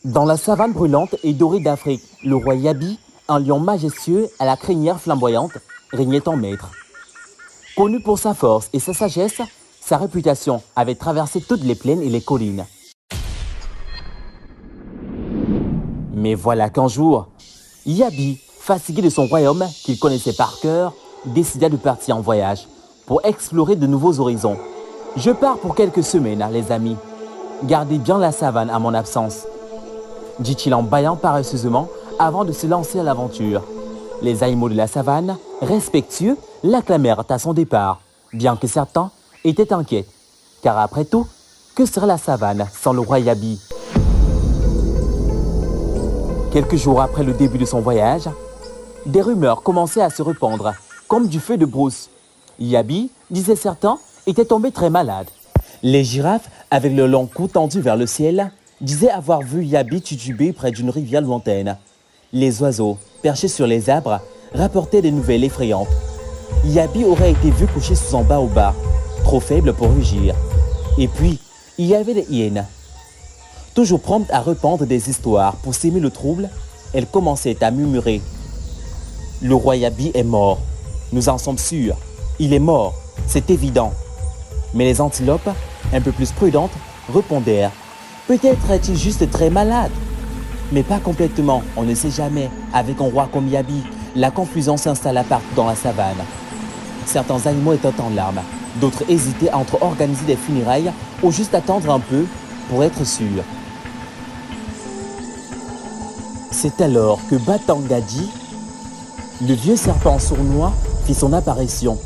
Dans la savane brûlante et dorée d'Afrique, le roi Yabi, un lion majestueux à la crinière flamboyante, régnait en maître. Connu pour sa force et sa sagesse, sa réputation avait traversé toutes les plaines et les collines. Mais voilà qu'un jour, Yabi, fatigué de son royaume qu'il connaissait par cœur, décida de partir en voyage pour explorer de nouveaux horizons. « Je pars pour quelques semaines, les amis. Gardez bien la savane à mon absence. » dit-il en bâillant paresseusement avant de se lancer à l'aventure. Les animaux de la savane, respectueux, l'acclamèrent à son départ, bien que certains étaient inquiets. Car après tout, que serait la savane sans le roi Yabi? Quelques jours après le début de son voyage, des rumeurs commençaient à se répandre, comme du feu de brousse. Yabi, disaient certains, était tombé très malade. Les girafes, avec le long cou tendu vers le ciel, disaient avoir vu Yabi tituber près d'une rivière lointaine. Les oiseaux, perchés sur les arbres, rapportaient des nouvelles effrayantes. Yabi aurait été vu couché sous un baobab, trop faible pour rugir. Et puis, il y avait des hyènes. Toujours promptes à répandre des histoires pour s'aimer le trouble, elles commençaient à murmurer. « Le roi Yabi est mort. Nous en sommes sûrs. Il est mort, c'est évident. » Mais les antilopes, un peu plus prudentes, répondèrent. Peut-être est-il juste très malade. Mais pas complètement, on ne sait jamais. Avec un roi comme Yabi, la confusion s'installa partout dans la savane. Certains animaux étaient en larmes, d'autres hésitaient entre organiser des funérailles ou juste attendre un peu pour être sûrs. C'est alors que Batangadi, le vieux serpent sournois, fit son apparition.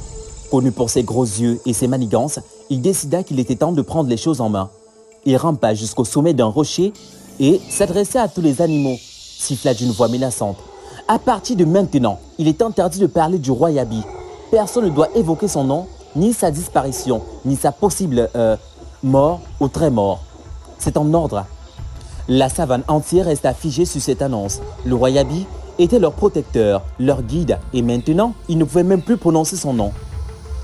Connu pour ses gros yeux et ses manigances, il décida qu'il était temps de prendre les choses en main. Il rampa jusqu'au sommet d'un rocher et s'adressa à tous les animaux, siffla d'une voix menaçante. « À partir de maintenant, il est interdit de parler du roi Yabi. Personne ne doit évoquer son nom, ni sa disparition, ni sa possible mort ou très mort. C'est en ordre. » La savane entière resta figée sur cette annonce. Le roi Yabi était leur protecteur, leur guide, et maintenant, ils ne pouvaient même plus prononcer son nom.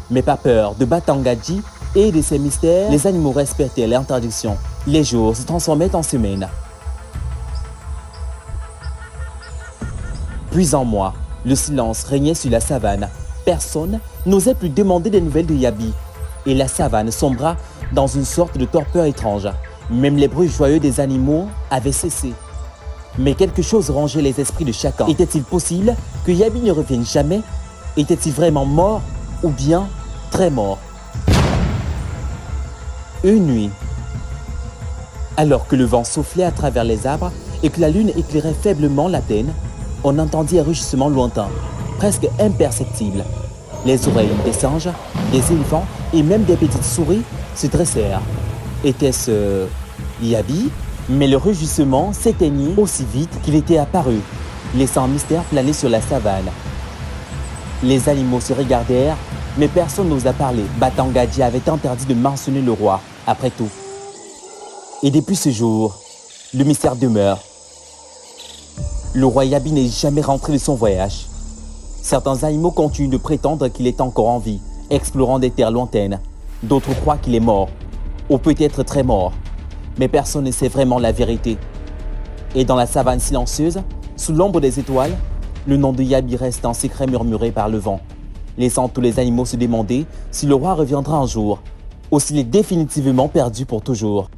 Mais pas peur de Batangadi et de ses mystères, les animaux respectaient l'interdiction. Les jours se transformaient en semaines. Puis en mois, le silence régnait sur la savane. Personne n'osait plus demander des nouvelles de Yabi. Et la savane sombra dans une sorte de torpeur étrange. Même les bruits joyeux des animaux avaient cessé. Mais quelque chose rongeait les esprits de chacun. Était-il possible que Yabi ne revienne jamais? Était-il vraiment mort ou bien très mort? Une nuit, alors que le vent soufflait à travers les arbres et que la lune éclairait faiblement la plaine, on entendit un rugissement lointain, presque imperceptible. Les oreilles des singes, des éléphants et même des petites souris se dressèrent. Était-ce Yabi? Mais le rugissement s'éteignit aussi vite qu'il était apparu, laissant un mystère planer sur la savane. Les animaux se regardèrent, mais personne n'osa parler. Batangadi avait interdit de mentionner le roi, après tout. Et depuis ce jour, le mystère demeure. Le roi Yabi n'est jamais rentré de son voyage. Certains animaux continuent de prétendre qu'il est encore en vie, explorant des terres lointaines. D'autres croient qu'il est mort, ou peut-être très mort. Mais personne ne sait vraiment la vérité. Et dans la savane silencieuse, sous l'ombre des étoiles, le nom de Yabi reste un secret murmuré par le vent, laissant tous les animaux se demander si le roi reviendra un jour, ou s'il est définitivement perdu pour toujours.